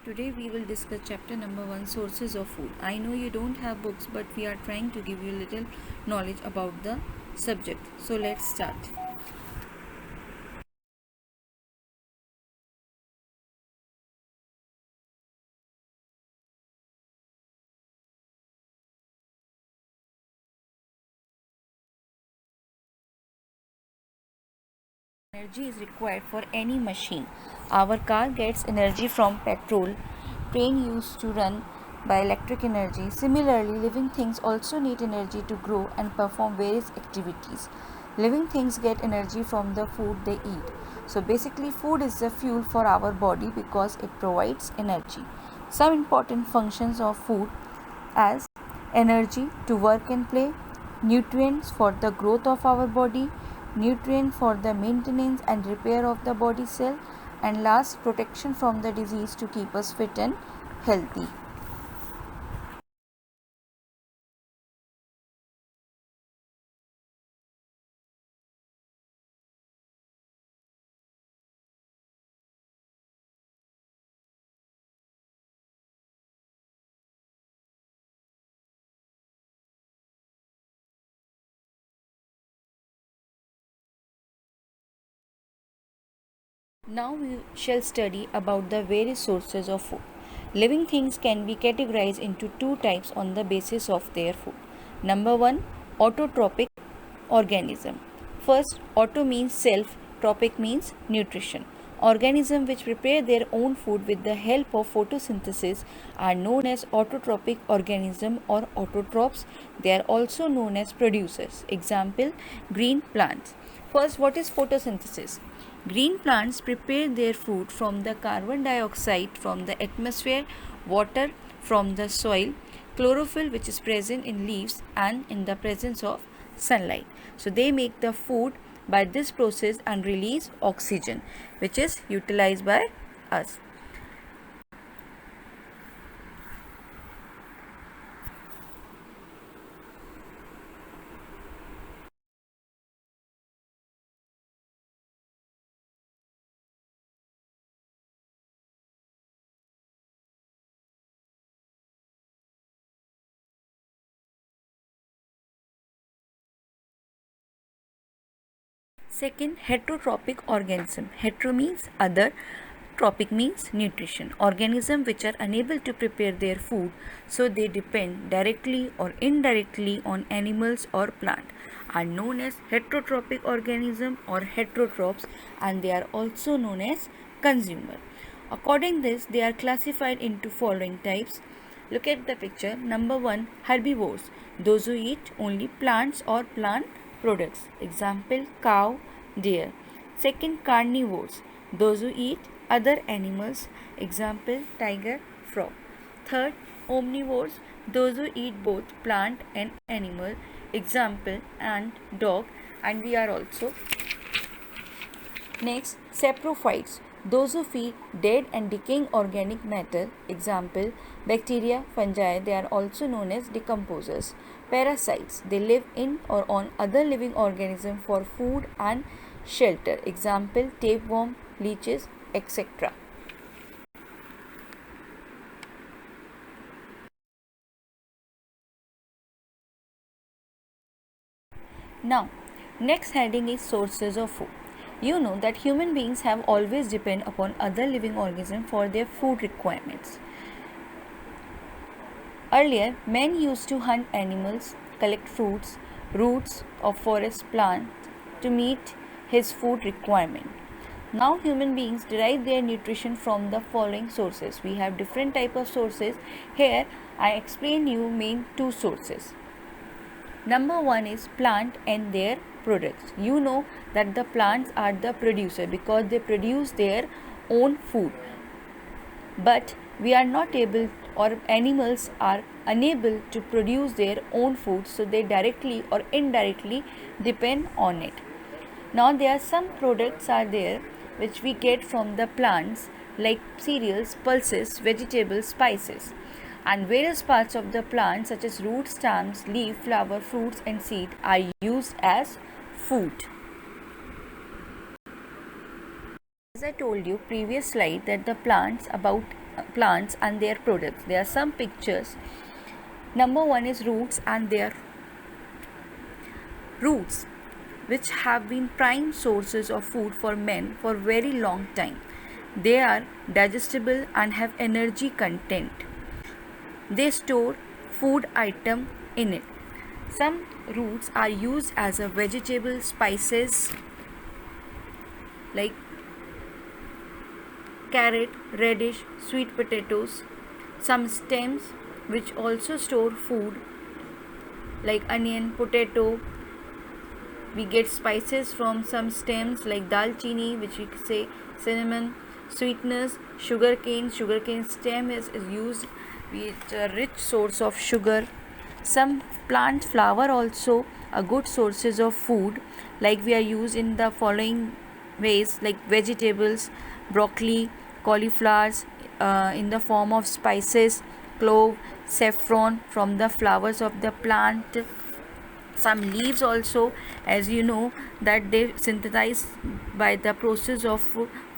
Today we will discuss chapter number 1, sources of food. I know you don't have books, but we are trying to give you little knowledge about the subject. So let's start. Energy is required for any machine. Our car gets energy from petrol. Train used to run by electric energy. Similarly, living things also need energy to grow and perform various activities. Living things get energy from the food they eat. So basically, food is the fuel for our body because it provides energy. Some important functions of food as energy to work and play, nutrients for the growth of our body, nutrient for the maintenance and repair of the body cell, and last, protection from the disease to keep us fit and healthy. Now we shall study about the various sources of food. Living things can be categorized into two types on the basis of their food. Number 1, autotrophic organism. First, auto means self, trophic means nutrition. Organisms which prepare their own food with the help of photosynthesis are known as autotrophic organism or autotrophs. They are also known as producers. Example, green plants. First, what is photosynthesis? Green plants prepare their food from the carbon dioxide from the atmosphere, water from the soil, chlorophyll which is present in leaves and in the presence of sunlight. So they make the food by this process and release oxygen which is utilized by us. Second, heterotrophic organism. Hetero means other, trophic means nutrition. Organisms which are unable to prepare their food, so they depend directly or indirectly on animals or plant, are known as heterotrophic organism or heterotrophs, and they are also known as consumer. According this, they are classified into following types. Look at the picture. Number 1, herbivores, those who eat only plants or plant products. Example, cow, deer. Second, carnivores, those who eat other animals. Example, tiger, frog. Third, omnivores, those who eat both plant and animal. Example, ant, dog, and we are also. Next, saprophytes, those who feed dead and decaying organic matter. Example, bacteria, fungi, they are also known as decomposers. Parasites, they live in or on other living organisms for food and shelter. Example, tapeworm, leeches, etc. Now, next heading is sources of food. You know that human beings have always depended upon other living organisms for their food requirements. Earlier, men used to hunt animals, collect fruits, roots of forest plants to meet his food requirement. Now human beings derive their nutrition from the following sources. We have different type of sources. Here I explain you main two sources. Number 1 is plant and their products. You know that the plants are the producer because they produce their own food. But we are not able, or animals are unable to produce their own food, so they directly or indirectly depend on it. Now there are some products are there which we get from the plants like cereals, pulses, vegetables, spices, and various parts of the plant such as root, stems, leaf, flower, fruits and seed are used as food. As I told you previous slide that the plants about plants and their products. There are some pictures. Number one is roots and their roots, which have been prime sources of food for men for very long time. They are digestible and have energy content. They store food item in it. Some roots are used as a vegetable spices like carrot, radish, sweet potatoes. Some stems which also store food like onion, potato. We get spices from some stems like dalchini, which we say cinnamon, sweeteners, sugarcane. Sugarcane stem is used. It's a rich source of sugar. Some plant flour also are good sources of food, like we are used in the following ways, like vegetables, broccoli, cauliflowers, in the form of spices, clove, saffron from the flowers of the plant. Some leaves also, as you know, that they synthesize by the process of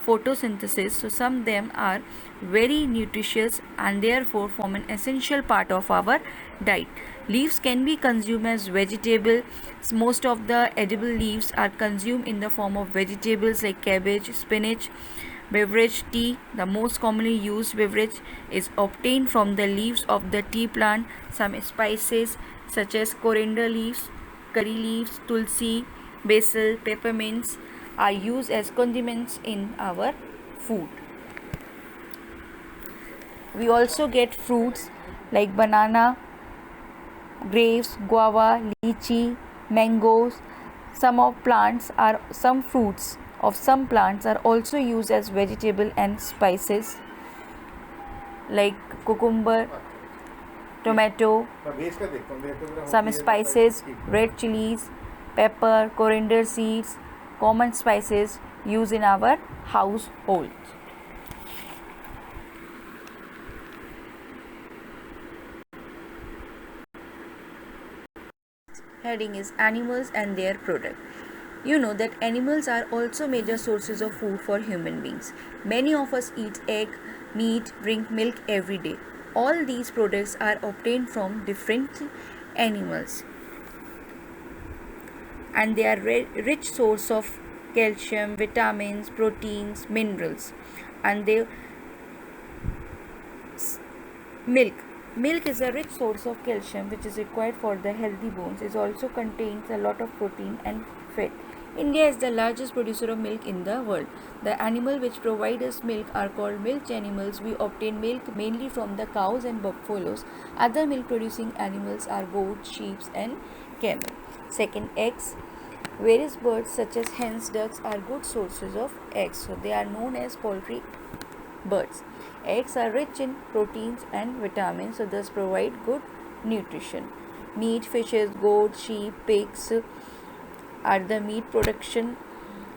photosynthesis, so some them are very nutritious and therefore form an essential part of our diet. Leaves can be consumed as vegetable. Most of the edible leaves are consumed in the form of vegetables like cabbage, spinach. Beverage tea, the most commonly used beverage, is obtained from the leaves of the tea plant. Some spices such as coriander leaves, curry leaves, tulsi, basil, peppermints are used as condiments in our food. We also get fruits like banana, grapes, guava, lychee, mangoes. Some fruits of some plants are also used as vegetable and spices like cucumber, tomato. Some spices, red chilies, pepper, coriander seeds, common spices used in our household. Heading is animals and their product. You know that animals are also major sources of food for human beings. Many of us eat egg, meat, drink milk every day. All these products are obtained from different animals, and they are rich source of calcium, vitamins, proteins, minerals. And they milk is a rich source of calcium which is required for the healthy bones. It also contains a lot of protein and fat. India is the largest producer of milk in the world. The animal which provide us milk are called milk animals. We obtain milk mainly from the cows and buffaloes. Other milk producing animals are goats, sheep and camel. Second, eggs. Various birds such as hens, ducks are good sources of eggs, so they are known as poultry birds. Eggs are rich in proteins and vitamins, so thus provide good nutrition. Meat, fishes, goats, sheep, pigs are the meat production.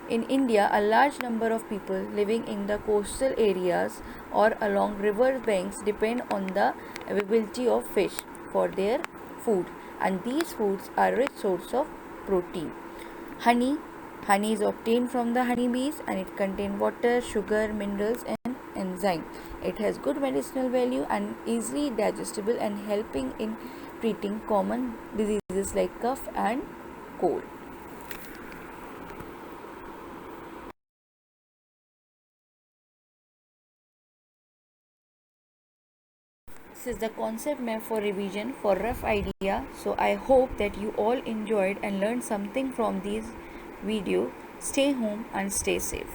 In India, a large number of people living in the coastal areas or along river banks depend on the availability of fish for their food, and these foods are rich source of protein. Honey is obtained from the honeybees, and it contains water, sugar, minerals and enzyme. It has good medicinal value and easily digestible and helping in treating common diseases like cough and cold. This is the concept map for revision for rough idea. So I hope that you all enjoyed and learned something from these video. Stay home and stay safe.